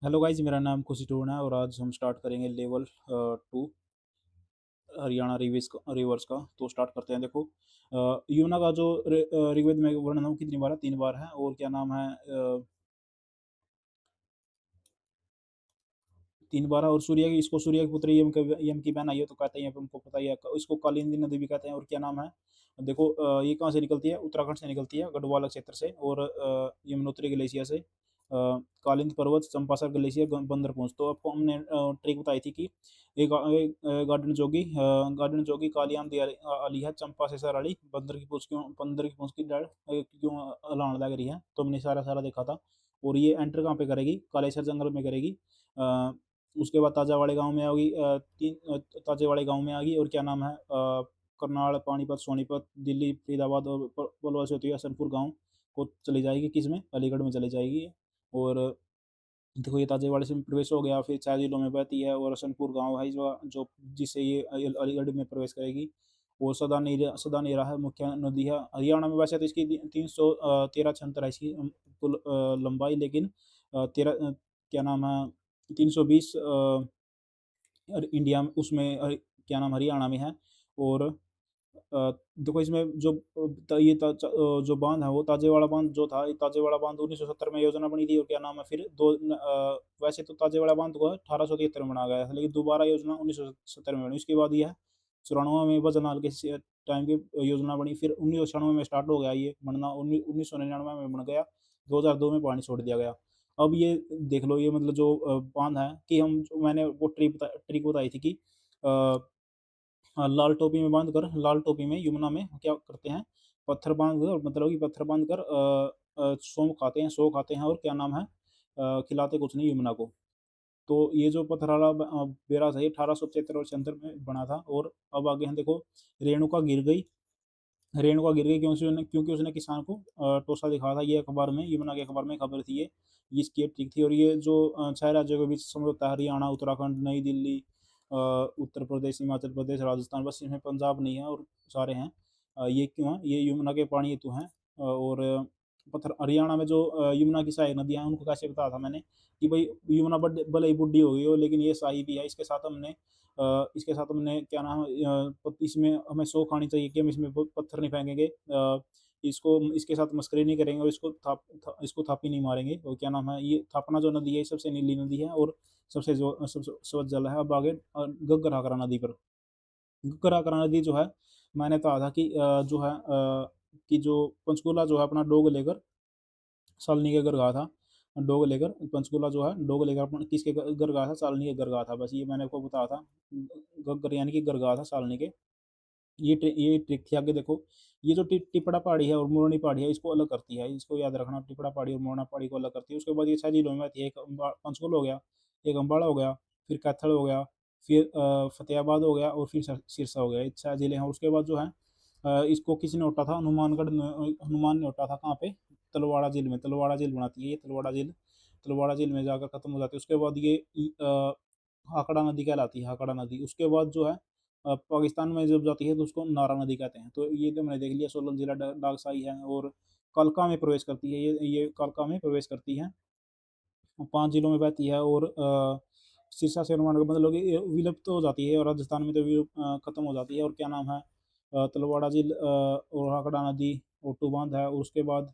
Hello guys, मेरा नाम खुशी टून है और आज हम स्टार्ट करेंगे लेवल 2 हरियाणा रिवर्स का। तो स्टार्ट करते हैं। देखो, यमुना का जो ऋग्वेद में वर्णन है कितनी बार है? 3 बार है। और क्या नाम है, 3 बार है। और सूर्य की, इसको सूर्य की पुत्री यम की बहन आई है तो कहते हैं, हमको पता ही है। इसको कालिंदी नदी भी कहते हैं। और क्या नाम है, देखो, ये कहाँ से निकलती है? उत्तराखंड से निकलती है, गढ़वाल क्षेत्र से। और यमुनोत्री ग्लेशियर से कालिंद पर्वत, चंपासर ग्लेशियर, बंदर पहुंच। तो आपको हमने ट्रिक बताई थी कि एक गार्डन जोगी कालियाम दी आली है, चंपा से सराली, बंदर की पूंछ की डाल क्यों अलाण लग रही है। तो हमने सारा सारा देखा था। और ये एंटर कहाँ पे करेगी? कालेसर जंगल में करेगी। अ, उसके बाद ताजावाड़े गांव में होगी। ताजेवाड़े गांव में आ गई। और क्या नाम है, करनाल, पानीपत, सोनीपत, दिल्ली, फरीदाबाद और बलवा से होती है हसनपुर गांव को चली जाएगी। किस में? अलीगढ़ में चली जाएगी ये। और देखो, ये ताजेवाड़े से प्रवेश हो गया, फिर 4 जिलों में बहती है। और हसनपुर गांव है जो जिससे ये अलीगढ़ में प्रवेश करेगी। और सदा नेरा है मुख्य नदी है हरियाणा में। वैसे तो इसकी 313 छंतर है इसकी कुल लंबाई। लेकिन क्या नाम है, 320 और इंडिया में, उसमें क्या नाम, हरियाणा में है। और देखो, इसमें जो जो बांध है, वो ताजेवाड़ा बांध जो था, ये ताजेवाड़ा बांध 1970 में योजना बनी थी। और क्या नाम है, फिर वैसे तो ताजेवाड़ा बांध को 1873 में बनाया गया था, लेकिन दोबारा योजना 1970 में बनी। उसके बाद यह 94 में बजनाल के टाइम की योजना बनी। फिर 1996 में स्टार्ट हो गया ये बनना, 1999 में बन गया, 2002 में पानी छोड़ दिया गया। अब ये देख लो, ये मतलब जो बांध है कि मैंने वो ट्रिक बताई थी कि हाँ, लाल टोपी में बांध कर, लाल टोपी में यमुना में क्या करते हैं? पत्थर बांध कर, मतलब कि पत्थर बांध कर सौ खाते हैं। और क्या नाम है, खिलाते कुछ नहीं यमुना को। तो ये जो पथराला बैराज है, ये 1875 और 76 में बना था। और अब आगे हैं, देखो, रेणुका गिर गई। रेणुका गिर गई क्योंकि उसने किसान को टोसा दिखाया था। ये अखबार में, यमुना के अखबार में खबर थी ये। इसकी एक ठीक थी। और ये जो 6 राज्यों के बीच समझौता है, हरियाणा, उत्तराखंड, नई दिल्ली, उत्तर प्रदेश, हिमाचल प्रदेश, राजस्थान, बस इसमें पंजाब नहीं है और सारे हैं। ये क्यों है? ये यमुना के पानी हेतु हैं। और पत्थर हरियाणा में जो यमुना की सहायक नदियाँ हैं, उनको कैसे बताया था मैंने कि भाई, यमुना भले ही बुढ़ी हो गई हो, लेकिन ये शाही भी है। इसके साथ हमने क्या नाम है, इसमें हमें सौ खानी चाहिए कि हम इसमें पत्थर नहीं फेंकेंगे, इसके साथ मस्करी नहीं करेंगे। और इसको थापी नहीं मारेंगे। और क्या नाम है, ये थापना जो नदी है, ये सबसे नीली नदी है और सबसे स्वच्छ जल है। अब आगे घग्गर हाकरा नदी पर। घग्गर हाकरा नदी जो है, मैंने कहा था कि जो है कि जो पंचकूला जो है अपना डोग लेकर सालनी के घर गया था। डोग लेकर पंचकूला जो है, डोग लेकर किसके घर गया था? सालनी के घर गया था। बस ये मैंने आपको बताया था। गग्गर यानी कि घर गया था सालनी के। ये ट्रिक थी। आगे देखो, ये जो टिपड़ा पहाड़ी है और मोरनी पहाड़ी है, इसको अलग करती है। इसको याद रखना, टिपड़ा पहाड़ी और मोरना पहाड़ी को अलग करती है। उसके बाद ये 6 जिलों में आती है। एक पंचकुल हो गया, एक अम्बाड़ा हो गया, फिर कैथल हो गया, फिर फतेहाबाद हो गया, और फिर सिरसा हो गया। ये 6 जिले हैं। उसके बाद जो है, इसको किसी ने उठा था, हनुमान ने उठा था। कहाँ पे? तलवाड़ा झील में। तलवाड़ा झील बनाती है ये, तलवाड़ा झील में जाकर खत्म हो जाती है। उसके बाद ये हाकड़ा नदी कहलाती है, हाकड़ा नदी। उसके बाद जो है, पाकिस्तान में जब जाती है तो उसको नारा नदी कहते हैं। तो ये तो मैंने देख लिया। सोलन जिला डागसाई है। और कालका में प्रवेश करती है ये कालका में प्रवेश करती है। 5 जिलों में बहती है। और सिरसा से हनुमान का मतलब कि ये विलुप्त तो हो जाती है, और राजस्थान में तो खत्म हो जाती है। और क्या नाम है, तलवाड़ा झील और हाकड़ा नदी, ओटू बांध है। और उसके बाद,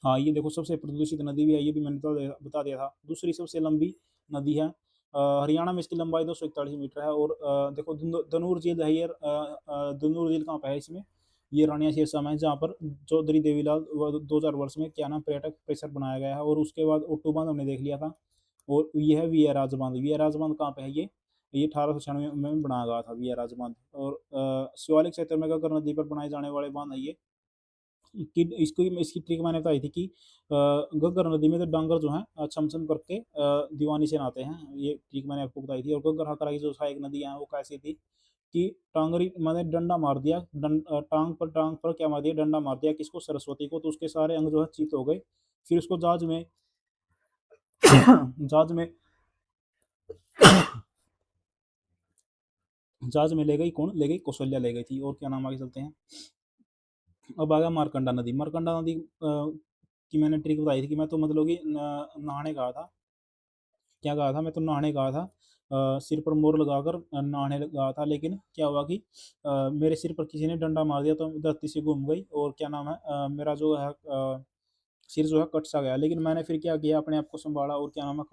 हाँ, ये देखो, सबसे प्रदूषित नदी भी है। ये भी मैंने बता दिया था। दूसरी सबसे लंबी नदी है, हरियाणा में इसकी लंबाई 241 मीटर है। और देखो, धनूर झील है ये। धनूर झील कहाँ पे है इसमें? ये रानिया सिरसा में है, जहाँ पर चौधरी देवीलाल 2000 वर्ष में क्या नाम, पर्यटक परिसर बनाया गया है। और उसके बाद ओटू बांध हमने देख लिया था। और ये है वी आर राजबांध। वी आर राजबांध कहाँ पे है ये 1896 में बनाया गया था वी आर राजबांध। और शिवालिक क्षेत्र में गगर नदी पर बनाए जाने वाले बांध है ये। कि इसकी ट्रिक मैंने बताई थी कि घग्गर नदी में तो डांगर जो है छम छम करके दीवानी से नहाते हैं। ये ट्रिक मैंने आपको बताई थी। और घग्गर हकरा की जो सहायक नदियाँ हैं, वो कैसी थी कि टांगरी मैंने डंडा मार दिया, टांग पर क्या मार दिया? डंडा मार दिया। किसको? सरस्वती को। तो उसके सारे अंग जो है चित हो गए। फिर उसको जहाज में जहाज में जहाज में ले गई। कौन ले गई? कौशल्या ले गई थी। और क्या नाम, आगे चलते हैं। अब आ गया मारकंडा नदी। मारकंडा नदी की मैंने ट्रिक बताई थी कि मैं तो मतलब कि नहाने गया था। क्या कहा था, मैं तो नहाने गया था, सिर पर मोर लगाकर नहाने गया था, लेकिन क्या हुआ कि मेरे सिर पर किसी ने डंडा मार दिया तो धरती से घूम गई और क्या नाम है, मेरा जो है सिर जो है कट सा गया। लेकिन मैंने फिर क्या किया, अपने आप को संभाला और क्या नाम है,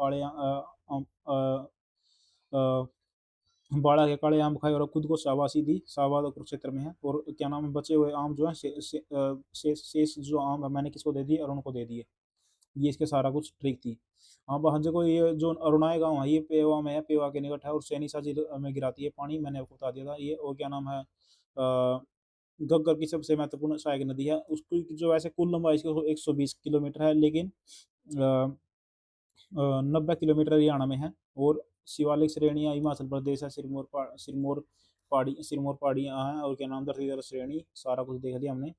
अ, बाड़ा के काले आम खाए और खुद को शाबाशी दी, शाहबाद और कुरुक्षेत्र में है। और क्या नाम है, बचे हुए आम जो है शेष जो आम है मैंने किसको दे दिए, अरुण को दे दिए। ये इसके सारा कुछ ट्रिक थी। हाँ, वहाँ देखो ये जो अरुणाई गाँव है ये पेवा में है, पेवा के निकट है और सैनीसा झील में गिराती है पानी, मैंने आपको बता दिया था ये। और क्या नाम है, घग्गर की सबसे महत्वपूर्ण सहायक नदी है, उसकी जो वैसे कुल लंबाई इसकी 120 किलोमीटर है, लेकिन 90 किलोमीटर हरियाणा में है। और शिवालिक श्रेणियाँ हिमाचल प्रदेश है, सिरमौर पहाड़ियाँ हैं और क्या नाम, धरतीधर श्रेणी, सारा कुछ देख लिया हमने।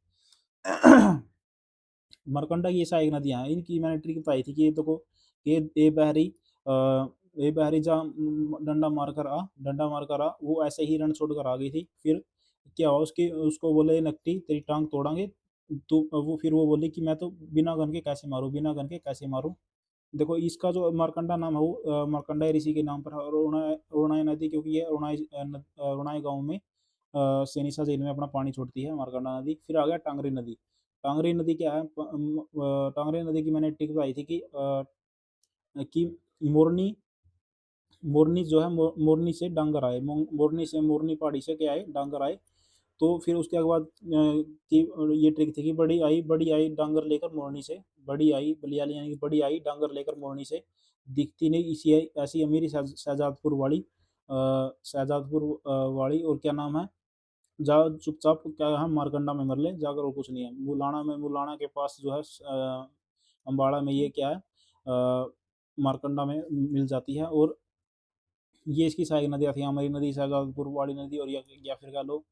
मरकंडा ये सहायक नदियाँ हैं, इनकी मैंने ट्रिक बताई थी कि ये देखो, ये बहरी ये बहरी जहाँ डंडा मार कर आ, वो ऐसे ही रण छोड़ कर आ गई थी। फिर क्या हुआ, उसकी उसको बोले नकटी तेरी टांग तोड़ांगे, तो वो फिर वो बोली कि मैं तो बिना गन के कैसे मारूं, बिना गन के कैसे मारूं। देखो इसका जो मारकंडा नाम है वो मार्कंडेय ऋषि के नाम पर है। और अरुणाई नदी, क्योंकि ये अरुणाई गांव में सेनिसा झील में अपना पानी छोड़ती है मारकंडा नदी। फिर आ गया टांगरी नदी। टांगरी नदी क्या है, टांगरी नदी की मैंने टिक बताई थी कि मोरनी मोरनी जो है, मोरनी से डांगर आए, मोरनी से, मोरनी पहाड़ी से क्या आए, डांगर आए। तो फिर उसके बाद की ये ट्रिक थी कि बड़ी आई डांगर लेकर मोरनी से, बड़ी आई बलियाली यानी कि बड़ी आई डांगर लेकर मोरनी से, दिखती नहीं इसी ऐसी अमीरी शहजादपुर वाली, शहजादपुर वाली। और क्या नाम है, जा चुपचाप क्या है, मारकंडा में मर ले जाकर, और कुछ नहीं है। मुलाना के पास जो है अम्बाड़ा में ये क्या है, मारकंडा में मिल जाती है। और ये इसकी सहायक नदियाँ थी, हमारी नदी, शहजादपुर वाली नदी, और या फिर कह लो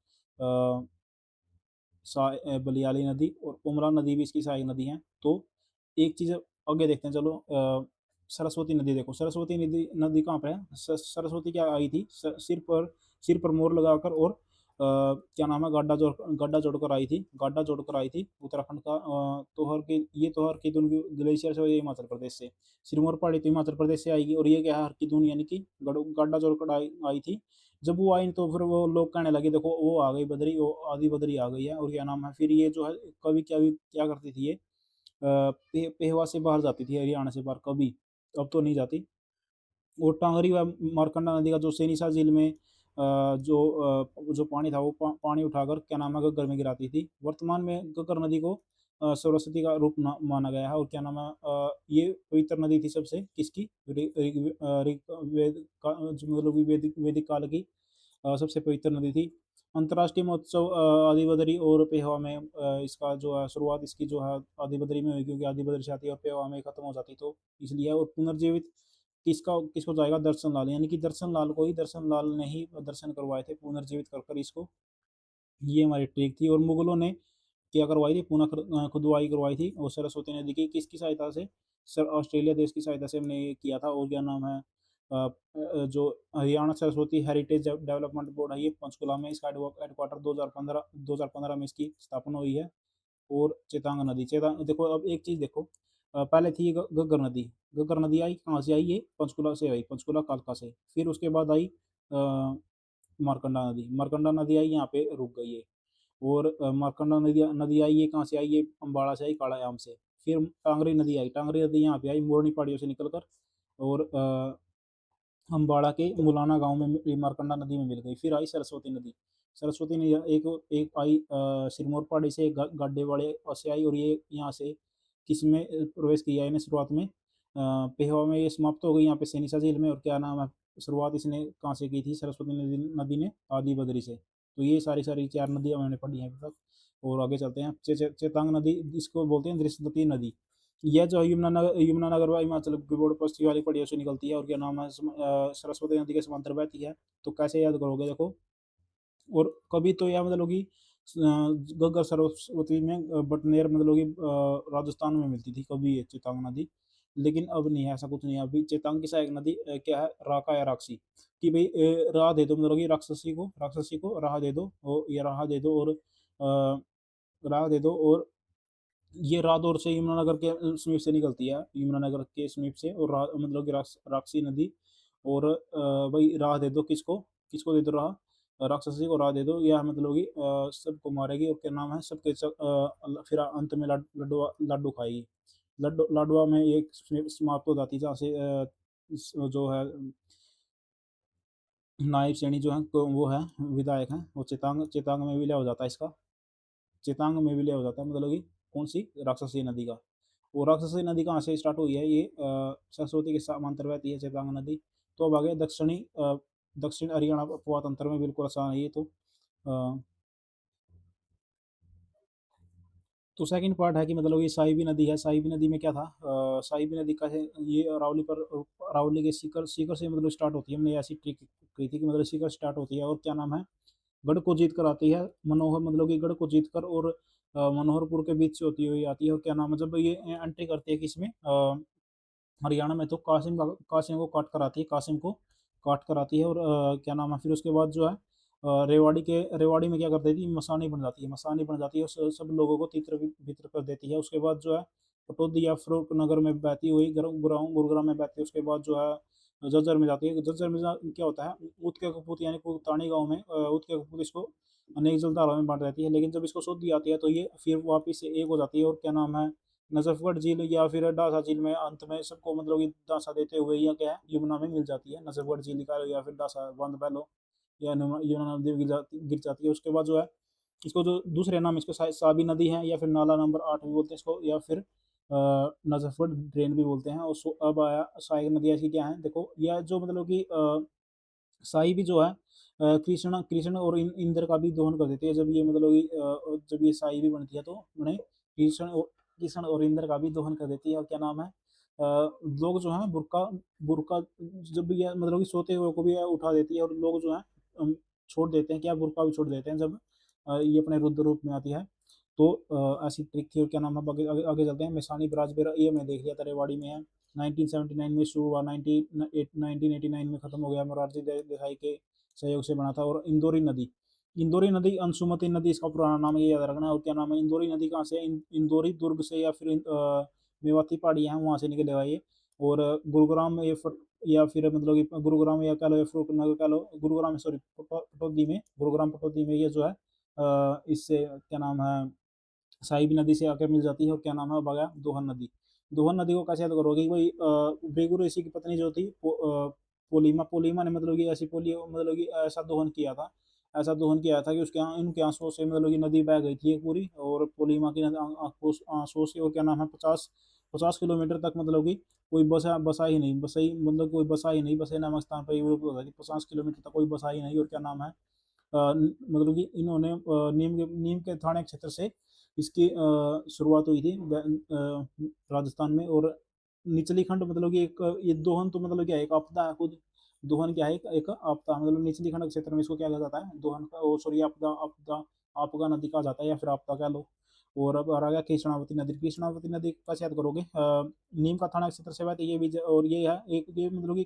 बलियाली नदी और उमरा नदी भी इसकी सहायक नदी हैं। तो एक चीज़ आगे देखते हैं, चलो सरस्वती नदी देखो, सरस्वती नदी नदी कहाँ पर है, सरस्वती क्या आई थी, सिर पर मोर लगाकर, और क्या नाम है, गड्ढा जोड़कर आई थी, गड्ढा जोड़कर आई थी उत्तराखंड का, तोहर के, ये तोहर की दून ग्लेशियर से, और ये हिमाचल प्रदेश से, सिरमौर पहाड़ी तो हिमाचल प्रदेश से आएगी, और ये क्या है, हर की दून यानी कि गड्ढा जोड़कर आई थी। जब वो आई तो फिर वो लोग कहने लगे देखो वो आ गई बदरी, वो आदि बदरी आ गई है। और क्या नाम है, फिर ये जो है कभी क्या करती थी ये, पेहवा से बाहर जाती थी, हरियाणा से बाहर कभी, अब तो नहीं जाती। और टांगरी व मारकंडा नदी का जो सेनिसा झील में जो पानी था वो पानी उठाकर क्या नाम है, घग्गर में गिराती थी। वर्तमान में घग्गर नदी को सरस्वती का रूप माना गया है। और क्या नाम है, ये पवित्र नदी थी सबसे, किसकी, ऋग मतलब वैदिक काल की सबसे पवित्र नदी थी। अंतर्राष्ट्रीय महोत्सव आदिबदरी और पेहवा में, इसका जो है शुरुआत इसकी जो है आदिबदरी में हुई, क्योंकि आदिबदरी से आती है और पेहवा में खत्म हो जाती, तो इसलिए। और पुनर्जीवित किसको जाएगा, दर्शन लाल, यानी कि दर्शन लाल ने ही दर्शन करवाए थे पुनर्जीवित कर कर इसको। ये हमारी ट्रिक थी। और मुगलों ने क्या करवाई थी, पुनः खुदवाई करवाई थी, और सरस्वती नदी की किसकी सहायता से, सर ऑस्ट्रेलिया देश की सहायता से हमने ये किया था। और क्या नाम है, जो Haryana Saraswati heritage development board है, ये पंचकुला में, इसका हेडक्वार्टर 2015 में इसकी स्थापना हुई है। और चेतांग नदी, चेतांग देखो, अब एक चीज़ देखो, पहले थी घग्गर नदी, घग्गर नदी आई कहाँ से आई, ये पंचकुला से आई, पंचकुला कालका से। फिर उसके बाद आई मारकंडा नदी, मारकंडा नदी आई, यहाँ पे रुक गई है। और मारकंडा नदी नदी आई, ये कहाँ से आई, ये अम्बाड़ा से आई, कालायाम से। फिर टांगरी नदी आई, टांगरी नदी यहाँ पे आई मोरनी पहाड़ियों से निकलकर, और अम्बाड़ा के मुलाना गांव में मारकंडा नदी में मिल गई। फिर आई सरस्वती नदी, सरस्वती नदी एक एक आई सिरमौर पहाड़ी से, गड्ढे वाले से आई, और ये यहाँ से किस में प्रवेश किया इन्हें शुरुआत में, पेहवा में ये समाप्त हो गई, यहाँ पे सैनीसा झील में। और क्या नाम है, शुरुआत इसने कहाँ से की थी, सरस्वती नदी ने आदि बद्री से। तो ये सारी सारी चार नदियाँ मैंने पढ़ी हैं अभी तक। और आगे चलते हैं, चेतांग नदी जिसको बोलते हैं दृश्यवती नदी, यह जो यमुनानगर व हिमाचल की बॉर्डर पश्चिम वाली पहाड़ियों से निकलती है। और क्या नाम है, सरस्वती नदी के समांतर बहती है। तो कैसे याद करोगे देखो, और कभी तो यह मतलब कि घग्गर सरस्वती में बटनेर मतलब कि राजस्थान में मिलती थी कभी ये चेतांग नदी, लेकिन अब नहीं है, ऐसा कुछ नहीं है। अभी चेतांग की सहायक नदी क्या है, राका या राक्षी, कि भाई राह दे दो, मतलब कि राक्षसी को राह दे दो, और ये राह दे दो, और राह दे दो, और ये रादौर से यमुनानगर के समीप से निकलती है, यमुनानगर के समीप से, और मतलब कि राक्षसी नदी। और भाई राह दे दो किसको, किसको दे दो राह, राक्षसी को राह दे दो, या मतलब कि सबको मारेगी, और क्या नाम है, सबके फिर अंत में लड्डू लड्डू खाएगी। लड्डू लाडवा में एक समाप्त हो जाती है, जहाँ से जो है नायब श्रेणी जो है वो है विधायक है, वो चितांग चितांग में विलय हो जाता है इसका, चेतांग में विलय हो जाता है, मतलब कि कौन सी, राक्षसी नदी का। वो राक्षसी नदी कहाँ से स्टार्ट हुई है, ये सरस्वती के समांतर बहती है चेतांग नदी। तो अब आगे दक्षिण हरियाणा उपतंत्र में बिल्कुल आसान है ये तो। तो सेकंड पार्ट है कि मतलब ये साहिबी नदी है, साहिबी नदी में क्या था, साहिबी नदी का है ये अरावली पर, अरावली के सीकर सीकर से मतलब स्टार्ट होती है, हमने ऐसी ट्रिक की थी कि मतलब सीकर स्टार्ट होती है, और क्या नाम है, गढ़ को जीत कर आती है, मनोहर मतलब कि गढ़ को जीत कर, और मनोहरपुर के बीच से होती हुई आती है, और क्या नाम है, जब ये एंट्री करती है किसमें, हरियाणा में, तो कासिम को काट कर आती है, कासिम को काट कर आती है, और क्या नाम है, फिर उसके बाद जो है रेवाड़ी में क्या कर देती है, मसानी बन जाती है, मसानी बन जाती है, और सब लोगों को तितर बितर कर देती है। उसके बाद जो है पटौदी या फरूखनगर में बहती हुई गुरुग्राम गुरुग्राम में बहती है, उसके बाद जो है झज्जर में जाती है, झज्जर में क्या होता है, ऊत के कपूत यानी कुलतानी गाँव में ऊत के कपूत इसको अनेक जलधाराओं में बांट रहती है, लेकिन जब इसको शुद्ध आती है तो ये फिर वापिस से एक हो जाती है, और क्या नाम है, नजफगढ़ झील या फिर डासा झील में अंत में सबको मतलब कि दासा देते हुए, या क्या है, यमुना में मिल जाती है, नजफगढ़ झील का या फिर डासा बांध बह लो, या यमुना नदी में गिर जाती है। उसके बाद जो है इसको जो दूसरे नाम इसको साबी नदी है, या फिर नाला नंबर 8 भी बोलते हैं इसको, या फिर नजफगढ़ ड्रेन भी बोलते हैं। और अब आया सहायक नदी ऐसी क्या है, देखो यह जो मतलब कि साई भी जो है कृष्ण कृष्ण और इंद्र का भी दोहन कर देती है, जब ये मतलब कि जब ये साई भी बनती है तो उन्हें कृष्ण और इंद्र का भी दोहन कर देती है। और क्या नाम है, लोग जो है बुरका बुरका जब भी ये मतलब कि सोते हुए को भी उठा देती है, और लोग जो है छोड़ देते हैं, क्या बुरका भी छोड़ देते हैं जब ये अपने रुद्र रूप में आती है। तो ऐसी ट्रिक थी। और क्या नाम है, आगे आगे आगे चलते हैं। मिसानी बराज ये हमने देख लिया था, रेवाड़ी में है। 1979 में शुरू हुआ, 1989 में खत्म हो गया, मोरारजी देसाई के सहयोग से बना था। और इंदौरी नदी अंशुमती नदी इसका पुराना नाम, ये याद रखना है। और क्या नाम है, इंदौरी नदी कहाँ से है, इंदौरी दुर्ग से, या फिर मेवाती पहाड़ी है वहाँ से निकले हुआ ये। और गुरुग्राम में ये या फिर मतलब कि गुरुग्राम या कह लो, या फरूखनगर कह लो, गुरुग्राम सॉरी पटौदी में, गुरुग्राम पटौदी में ये जो है इससे क्या नाम है, साहिबी नदी से आकर मिल जाती है। और क्या नाम है, बगा दोहन नदी। दोहन नदी को कैसे याद करोगे भाई, बेगू ऋषि की पत्नी जो थी पोलीमा, पोलीमा ने मतलब कि ऐसी पोलियो मतलब कि ऐसा दोहन किया था, ऐसा दोहन किया था कि उसके इनके आंसुओं से मतलब कि नदी बह गई थी एक पूरी। और पोलीमा की आंसुओं से, और क्या नाम है, 50 50 किलोमीटर तक मतलब कि कोई बसा बसा ही नहीं, बसा ही मतलब कोई बसा ही नहीं, बसे नामक स्थान पर ये होता है कि 50 किलोमीटर तक कोई बसा ही नहीं। और क्या नाम है, मतलब कि इन्होंने नीम के थाने क्षेत्र से इसकी शुरुआत हुई थी राजस्थान में। और निचली खंड मतलब कि एक ये दोहन तो मतलब क्या है, एक आपदा है खुद। दोहन क्या है, एक आपदा, मतलब निचली खंड क्षेत्र में इसको क्या कहा जाता है, दोहन का, ओ सॉरी, आपदा आपदा आपका नदी कहा जाता है, या फिर आपदा कह लो। और अब आ गया कृष्णावती नदी। कृष्णावती नदी का याद करोगे, नीम का थाना क्षेत्र से बहती है ये भी, और ये है एक, ये मतलब कि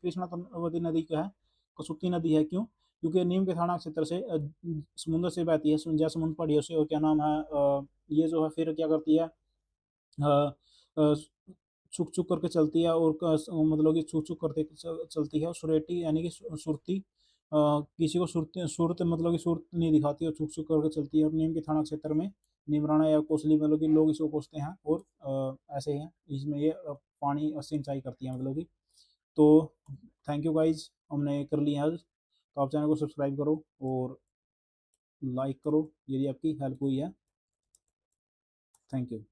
कृष्णावती नदी क्या है, कसूती नदी है। क्यों, क्योंकि नीम के थाना क्षेत्र से समुद्र से बहती है, जय समुद्र पहाड़ियों से। और क्या नाम है, ये जो है फिर क्या करती है, अ, छुक छुक करके चलती है, और मतलब कि छुक छुक करके चलती है। और सुरेटी यानी कि सुरती, किसी को सुरती सूरत मतलब कि सूरत नहीं दिखाती, और छुक छुक करके चलती है। और नीम के थाना क्षेत्र में नीमराना या कोसली मतलब कि लोग इसको कोसते हैं, और ऐसे ही हैं इसमें ये पानी सिंचाई करती है मतलब कि। तो थैंक यू गाइज, हमने कर लिया है। तो आप चैनल को सब्सक्राइब करो और लाइक करो यदि आपकी हेल्प हुई है। Thank you.